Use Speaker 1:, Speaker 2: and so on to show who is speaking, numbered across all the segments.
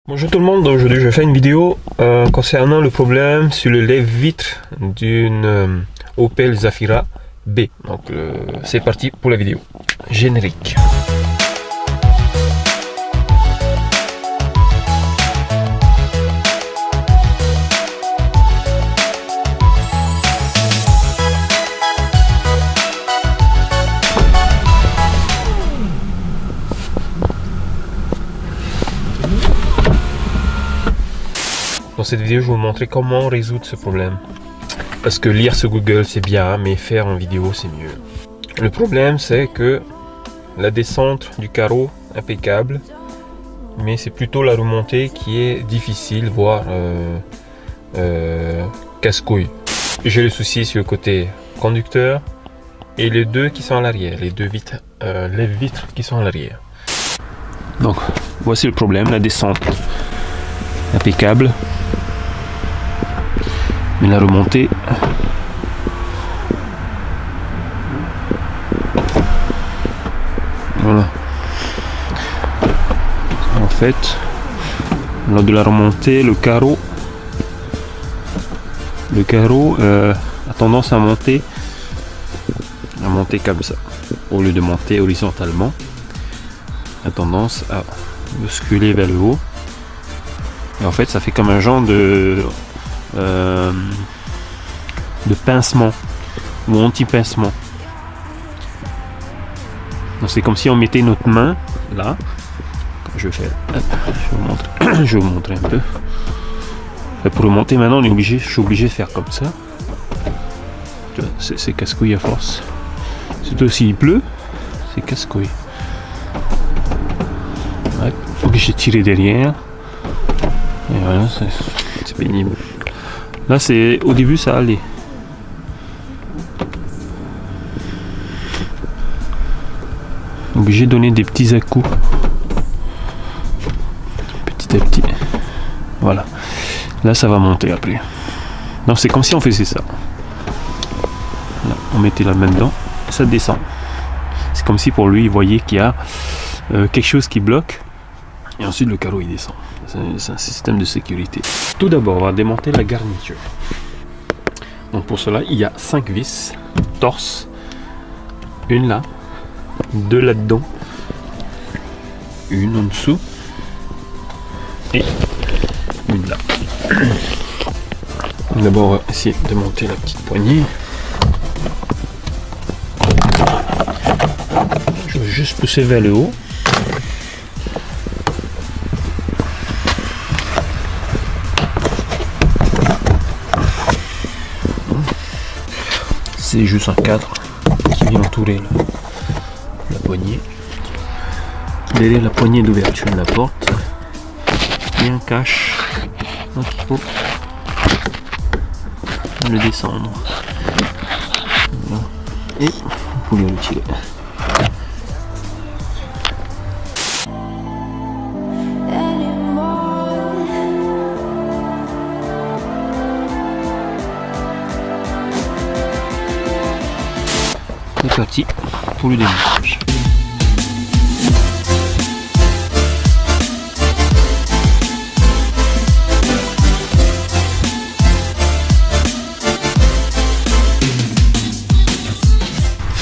Speaker 1: Bonjour tout le monde, aujourd'hui je fais une vidéo concernant le problème sur le lève-vitre d'une Opel Zafira B. Donc c'est parti pour la vidéo. Générique. Dans cette vidéo, je vais vous montrer comment résoudre ce problème. Parce que lire sur Google, c'est bien, mais faire en vidéo, c'est mieux. Le problème, c'est que la descente du carreau, impeccable, mais c'est plutôt la remontée qui est difficile, voire casse-couille. J'ai le souci sur le côté conducteur et les deux qui sont à l'arrière, les vitres qui sont à l'arrière. Donc, voici le problème, la descente impeccable. Mais la remontée, voilà. En fait, lors de la remontée, le carreau a tendance à monter comme ça. Au lieu de monter horizontalement, a tendance à basculer vers le haut. Et en fait, ça fait comme un genre de pincement ou anti-pincement. Donc c'est comme si on mettait notre main là. Je vais faire, je vais vous montrer un peu. Et pour remonter maintenant, je suis obligé de faire comme ça. C'est casse-couille à force. Surtout s'il pleut, c'est casse-couille. Ouais, obligé de tirer derrière. Et voilà, c'est pénible. Là, c'est au début, ça allait. Obligé de donner des petits à-coups. Petit à petit. Voilà. Là, ça va monter après. Donc, c'est comme si on faisait ça. Là, on mettait la main dedans. Ça descend. C'est comme si pour lui, il voyait qu'il y a quelque chose qui bloque. Et ensuite, le carreau, il descend. C'est un système de sécurité. Tout d'abord, on va démonter la garniture. Donc pour cela, il y a 5 vis torse. Une là, 2 là-dedans, une en dessous et une là. D'abord, on va essayer de monter la petite poignée. Je vais juste pousser vers le haut. C'est juste un cadre qui vient entourer la poignée. Derrière la poignée d'ouverture de la porte, il y a un cache. Donc il faut le descendre. Voilà. Et vous pouvez le retirer. C'est parti pour le démontage.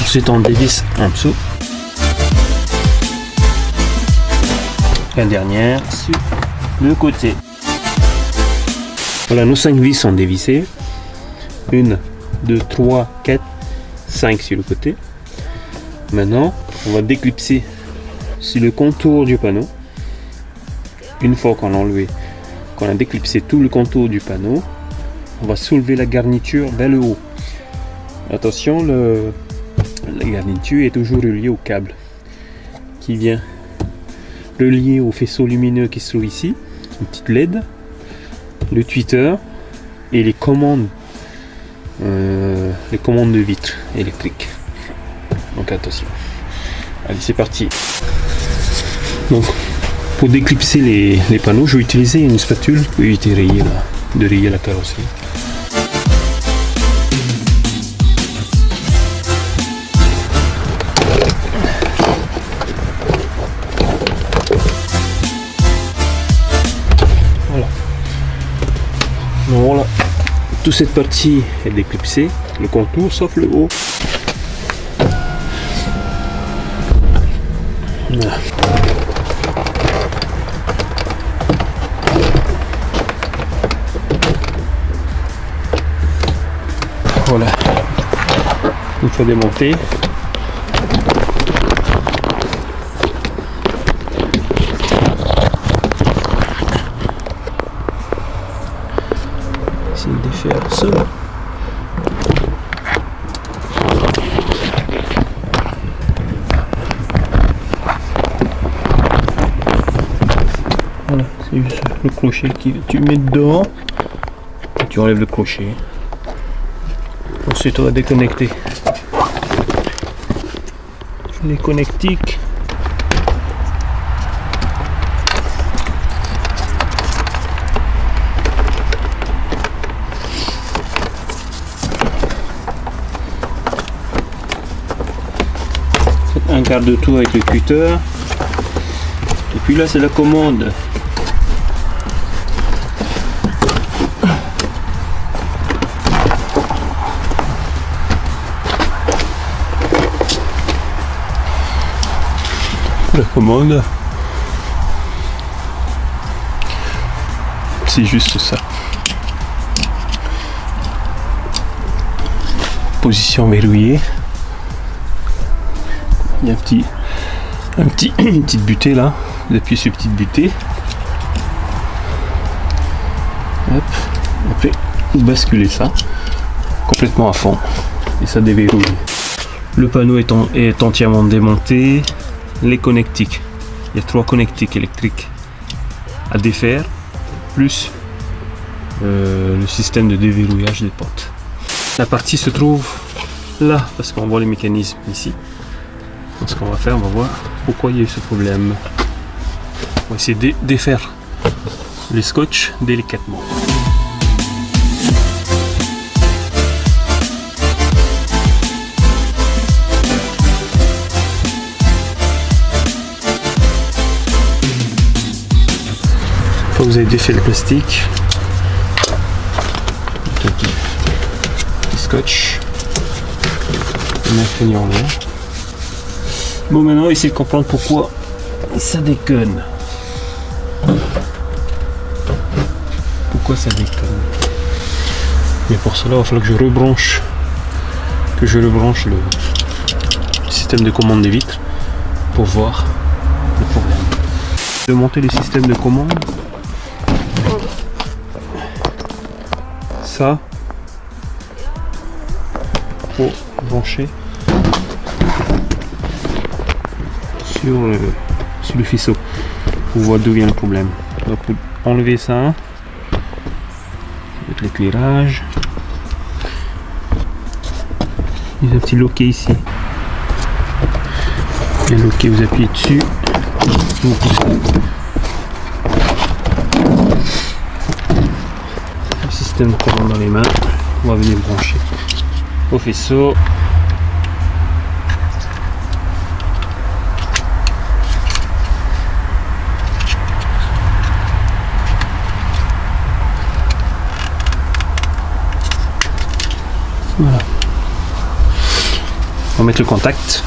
Speaker 1: Ensuite on dévisse en dessous. La dernière sur le côté. Voilà, nos 5 vis sont dévissées. 1, 2, 3, 4, 5 sur le côté. Maintenant, on va déclipser sur le contour du panneau. Une fois qu'on a déclipsé tout le contour du panneau, on va soulever la garniture vers le haut. Attention, la garniture est toujours reliée au câble qui vient relié au faisceau lumineux qui se trouve ici, une petite LED, le tweeter et les commandes de vitres électriques. Donc attention. Allez, c'est parti. Donc pour déclipser les panneaux, je vais utiliser une spatule pour éviter de rayer la carrosserie. Donc voilà, toute cette partie est déclipsée, le contour sauf le haut. Voilà. Voilà, une fois démonté, essayer de défaire ça. Voilà, c'est juste le crochet que tu mets dedans et tu enlèves le crochet. Ensuite on va déconnecter les connectiques. Faites un quart de tour avec le cutter. Et puis là c'est la commande. La commande, c'est juste ça. Position verrouillée. Il y a une petite butée là, vous appuyez sur petite butée. Hop, après vous basculez ça complètement à fond et ça déverrouille. Le panneau est entièrement démonté. Les connectiques, il y a 3 connectiques électriques à défaire, plus le système de déverrouillage des portes. La partie se trouve là, parce qu'on voit les mécanismes ici. Donc ce qu'on va faire, on va voir pourquoi il y a eu ce problème. On va essayer de défaire les scotch délicatement. Vous avez défait le plastique, petit scotch, maintenir en l'air. Bon, maintenant essayez de comprendre pourquoi ça déconne. Pourquoi ça déconne? Mais pour cela, il va falloir que je rebranche le système de commande des vitres pour voir le problème. De monter le système de commande. Ça pour brancher sur le faisceau pour voir d'où vient le problème. Donc pour enlever ça avec l'éclairage, il y a un petit loquet ici. Il y a un loquet, vous appuyez dessus, vous poussez. De commande dans les mains, on va venir brancher au faisceau. Voilà. On va mettre le contact.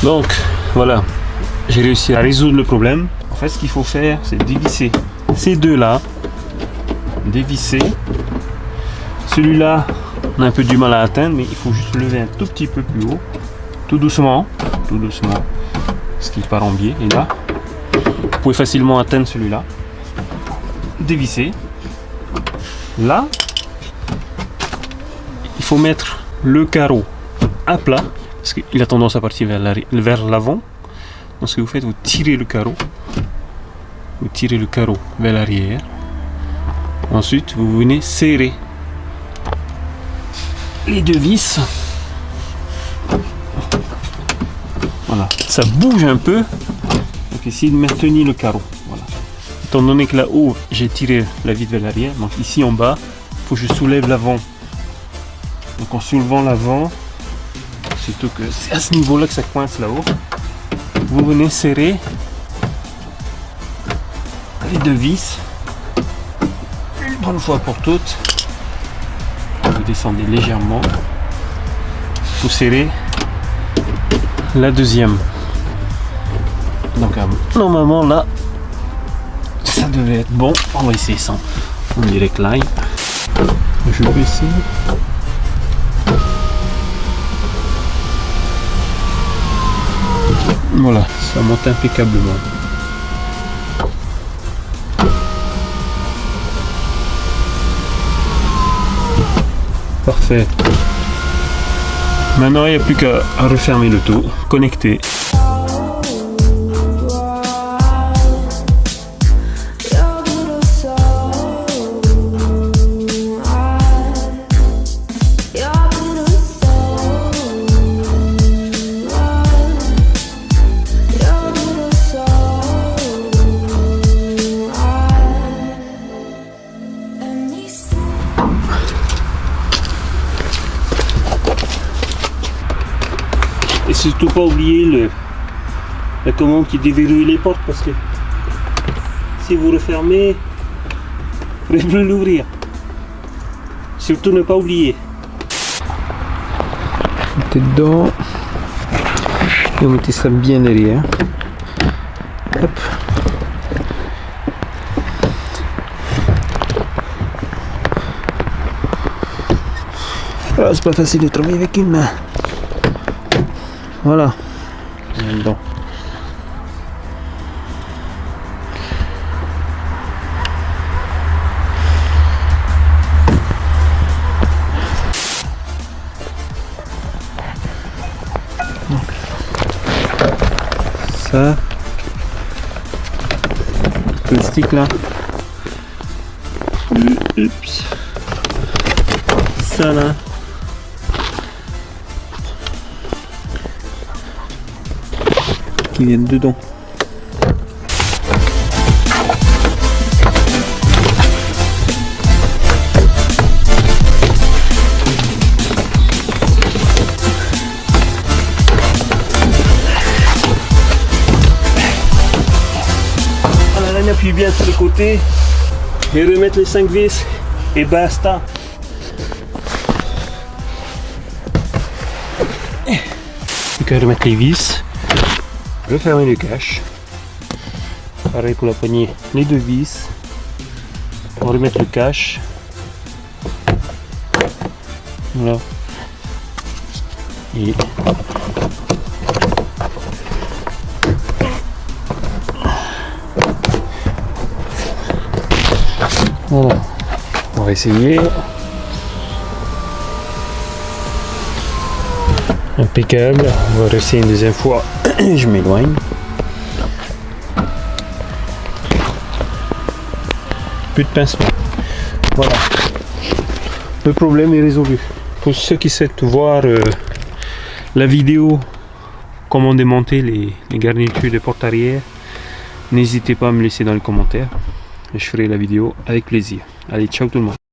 Speaker 1: Donc voilà, j'ai réussi à résoudre le problème. En fait, ce qu'il faut faire, c'est dévisser ces deux là, dévisser. Celui-là, on a un peu du mal à atteindre, mais il faut juste lever un tout petit peu plus haut, tout doucement, parce qu'il part en biais. Et là, vous pouvez facilement atteindre celui-là. dévisser. Là, il faut mettre le carreau à plat parce qu'il a tendance à partir vers l'avant. Donc ce que vous faites, vous tirez le carreau vers l'arrière. Ensuite, vous venez serrer les deux vis. Voilà, ça bouge un peu. Donc essayez de maintenir le carreau. Voilà. Étant donné que là-haut, j'ai tiré la vis vers l'arrière, donc ici en bas, il faut que je soulève l'avant. Donc en soulevant l'avant, surtout que c'est à ce niveau-là que ça coince là-haut, vous venez serrer les deux vis, une bonne fois pour toutes. Vous descendez légèrement, vous serrez la deuxième. Donc normalement là, ça devait être bon. On va essayer sans on direct line. Je vais essayer. Voilà, ça monte impeccablement. Parfait. Maintenant, il n'y a plus qu'à refermer le tout, connecter. Et surtout pas oublier la commande qui déverrouille les portes parce que si vous refermez, vous ne pourrez plus l'ouvrir. Surtout ne pas oublier. Mettez dedans et vous mettez ça bien derrière. Hop. Alors c'est pas facile de travailler avec une main. Voilà. Dedans. Ça, le stick là. Oups. Ça là. Qui viennent dedans. Voilà, on appuie bien sur le côté et remettre les 5 vis et basta. Plus qu'à remettre les vis. Refermer le cache. Pareil pour la poignée, les deux vis. On va remettre le cache. Voilà. Et voilà. On va essayer. Impeccable. On va réessayer une deuxième fois. Je m'éloigne. Plus de pincement. Voilà. Le problème est résolu. Pour ceux qui souhaitent voir la vidéo comment démonter les garnitures de porte arrière, n'hésitez pas à me laisser dans les commentaires. Je ferai la vidéo avec plaisir. Allez, ciao tout le monde.